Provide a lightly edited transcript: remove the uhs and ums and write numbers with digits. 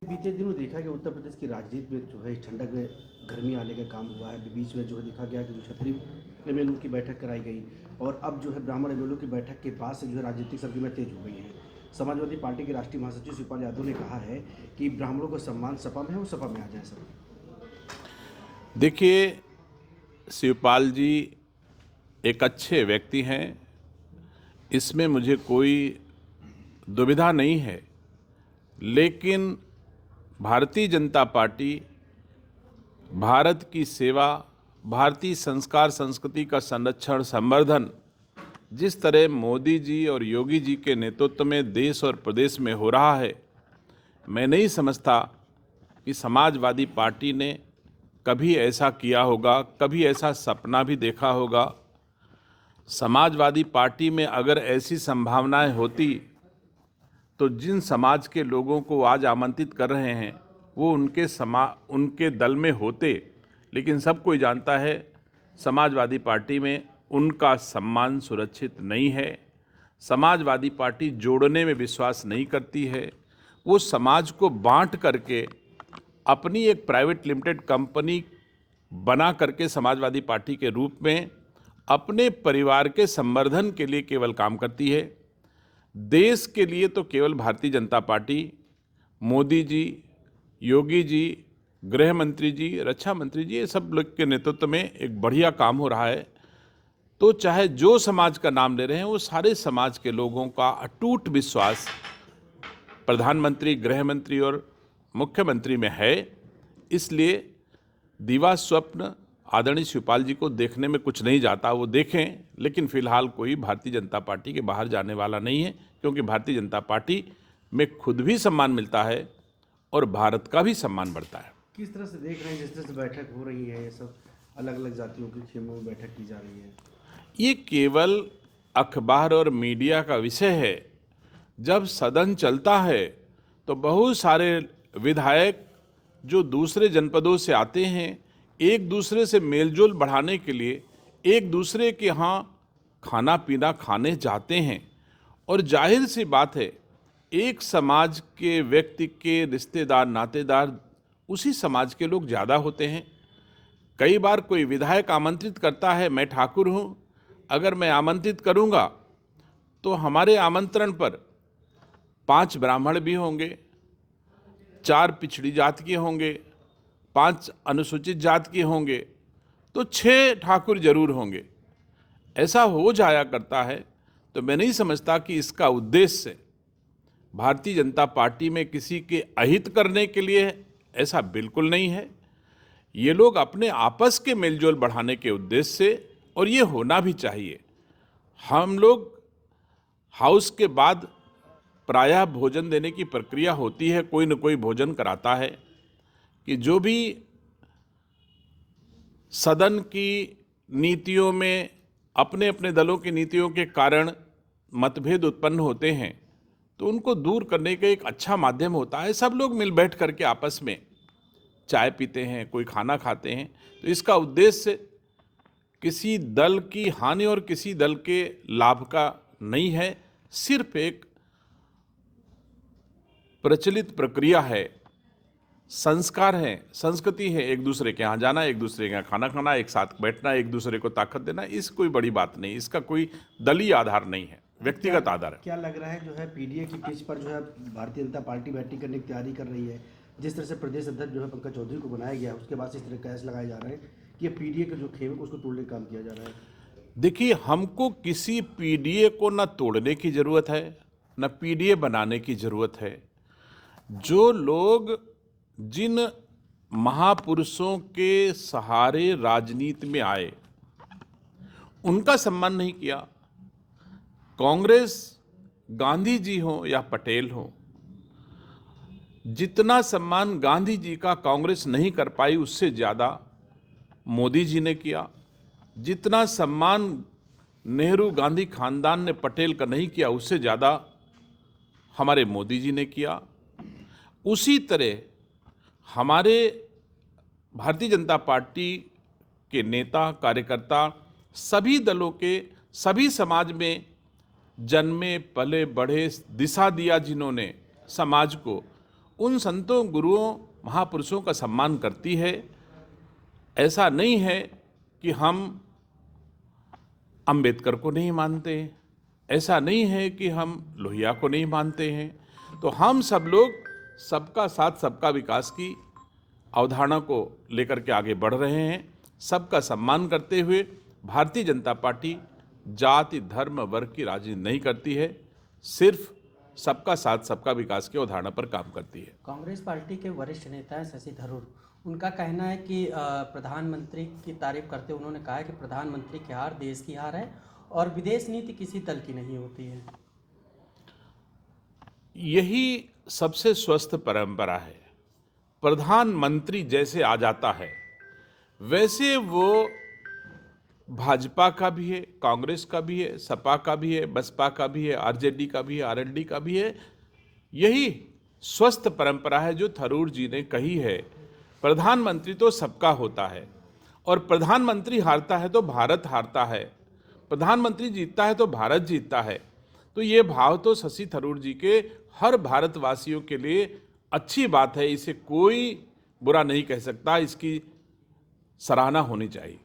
बीते दिनों देखा कि उत्तर प्रदेश की राजनीति में जो है ठंडक में गर्मी आने का काम हुआ है। बीच में जो है देखा गया कि जो क्षत्रिय एमएलओ की बैठक कराई गई और अब जो है ब्राह्मण एमएलओ की बैठक के बाद से जो है राजनीतिक सरगर्मियां तेज हो गई हैं। समाजवादी पार्टी के राष्ट्रीय महासचिव शिवपाल यादव ने कहा है कि ब्राह्मणों का सम्मान सपा में है, वो सपा में आ जाए सब। देखिए, शिवपाल जी एक अच्छे व्यक्ति हैं, इसमें मुझे कोई दुविधा नहीं है। लेकिन भारतीय जनता पार्टी भारत की सेवा, भारतीय संस्कार संस्कृति का संरक्षण संवर्धन जिस तरह मोदी जी और योगी जी के नेतृत्व में देश और प्रदेश में हो रहा है, मैं नहीं समझता कि समाजवादी पार्टी ने कभी ऐसा किया होगा, कभी ऐसा सपना भी देखा होगा। समाजवादी पार्टी में अगर ऐसी संभावनाएं होती तो जिन समाज के लोगों को आज आमंत्रित कर रहे हैं वो उनके दल में होते। लेकिन सब कोई जानता है समाजवादी पार्टी में उनका सम्मान सुरक्षित नहीं है। समाजवादी पार्टी जोड़ने में विश्वास नहीं करती है। वो समाज को बांट करके अपनी एक प्राइवेट लिमिटेड कंपनी बना करके समाजवादी पार्टी के रूप में अपने परिवार के संवर्धन के लिए केवल काम करती है। देश के लिए तो केवल भारतीय जनता पार्टी, मोदी जी, योगी जी, गृह मंत्री जी, रक्षा मंत्री जी, ये सब लोग के नेतृत्व में एक बढ़िया काम हो रहा है। तो चाहे जो समाज का नाम ले रहे हैं, वो सारे समाज के लोगों का अटूट विश्वास प्रधानमंत्री, गृह मंत्री और मुख्यमंत्री में है। इसलिए दीवा स्वप्न आदरणीय शिवपाल जी को देखने में कुछ नहीं जाता, वो देखें। लेकिन फिलहाल कोई भारतीय जनता पार्टी के बाहर जाने वाला नहीं है, क्योंकि भारतीय जनता पार्टी में खुद भी सम्मान मिलता है और भारत का भी सम्मान बढ़ता है। किस तरह से देख रहे हैं जिस तरह से बैठक हो रही है, ये सब अलग अलग जातियों के खेमों में बैठक की जा रही है? ये केवल अखबार और मीडिया का विषय है। जब सदन चलता है तो बहुत सारे विधायक जो दूसरे जनपदों से आते हैं, एक दूसरे से मेलजोल बढ़ाने के लिए एक दूसरे के यहाँ खाना पीना खाने जाते हैं। और जाहिर सी बात है, एक समाज के व्यक्ति के रिश्तेदार, नातेदार उसी समाज के लोग ज़्यादा होते हैं। कई बार कोई विधायक आमंत्रित करता है, मैं ठाकुर हूँ, अगर मैं आमंत्रित करूँगा तो हमारे आमंत्रण पर 5 ब्राह्मण भी होंगे, 4 पिछड़ी जात के होंगे, 5 अनुसूचित जात के होंगे, तो 6 ठाकुर जरूर होंगे। ऐसा हो जाया करता है। तो मैं नहीं समझता कि इसका उद्देश्य भारतीय जनता पार्टी में किसी के अहित करने के लिए है, ऐसा बिल्कुल नहीं है। ये लोग अपने आपस के मेलजोल बढ़ाने के उद्देश्य से, और ये होना भी चाहिए। हम लोग हाउस के बाद प्रायः भोजन देने की प्रक्रिया होती है, कोई न कोई भोजन कराता है, कि जो भी सदन की नीतियों में अपने अपने दलों की नीतियों के कारण मतभेद उत्पन्न होते हैं, तो उनको दूर करने का एक अच्छा माध्यम होता है। सब लोग मिल बैठ करके आपस में चाय पीते हैं, कोई खाना खाते हैं। तो इसका उद्देश्य किसी दल की हानि और किसी दल के लाभ का नहीं है, सिर्फ एक प्रचलित प्रक्रिया है, संस्कार है, संस्कृति है। एक दूसरे के यहाँ जाना, एक दूसरे के यहाँ खाना खाना, एक साथ बैठना, एक दूसरे को ताकत देना, इस कोई बड़ी बात नहीं। इसका कोई दलीय आधार नहीं है, व्यक्तिगत आधार है। क्या लग रहा है जो है पीडीए की पिच पर जो है भारतीय जनता पार्टी बैठक करने की तैयारी कर रही है? जिस तरह से प्रदेश अध्यक्ष जो है पंकज चौधरी को बनाया गया, उसके बाद से इस तरह कैश लगाए जा रहे हैं कि ये पीडीए के जो खेमे को उसको तोड़ने का काम किया जा रहा है। देखिए, हमको किसी पीडीए को न तोड़ने की जरूरत है, न पीडीए बनाने की जरूरत है। जो लोग जिन महापुरुषों के सहारे राजनीति में आए, उनका सम्मान नहीं किया। कांग्रेस, गांधी जी हो या पटेल हो, जितना सम्मान गांधी जी का कांग्रेस नहीं कर पाई, उससे ज़्यादा मोदी जी ने किया। जितना सम्मान नेहरू गांधी खानदान ने पटेल का नहीं किया, उससे ज़्यादा हमारे मोदी जी ने किया। उसी तरह हमारे भारतीय जनता पार्टी के नेता, कार्यकर्ता, सभी दलों के, सभी समाज में जन्मे पले बढ़े, दिशा दिया जिन्होंने समाज को, उन संतों, गुरुओं, महापुरुषों का सम्मान करती है। ऐसा नहीं है कि हम अंबेडकर को नहीं मानते, ऐसा नहीं है कि हम लोहिया को नहीं मानते हैं। तो हम सब लोग सबका साथ सबका विकास की अवधारणा को लेकर के आगे बढ़ रहे हैं। सबका सम्मान करते हुए भारतीय जनता पार्टी जाति, धर्म, वर्ग की राजनीति नहीं करती है, सिर्फ सबका साथ सबका विकास की अवधारणा पर काम करती है। कांग्रेस पार्टी के वरिष्ठ नेता हैं शशि थरूर, उनका कहना है कि प्रधानमंत्री की तारीफ करते हुए उन्होंने कहा है कि प्रधानमंत्री की हार देश की हार है और विदेश नीति किसी दल की नहीं होती है। यही सबसे स्वस्थ परंपरा है। प्रधानमंत्री जैसे आ जाता है वैसे वो भाजपा का भी है, कांग्रेस का भी है, सपा का भी है, बसपा का भी है, आरजेडी का भी है, आरएलडी का भी है। यही स्वस्थ परंपरा है जो थरूर जी ने कही है। प्रधानमंत्री तो सबका होता है और प्रधानमंत्री हारता है तो भारत हारता है, प्रधानमंत्री जीतता है तो भारत जीतता है। तो ये भाव तो शशि थरूर जी के हर भारतवासियों के लिए अच्छी बात है, इसे कोई बुरा नहीं कह सकता, इसकी सराहना होनी चाहिए।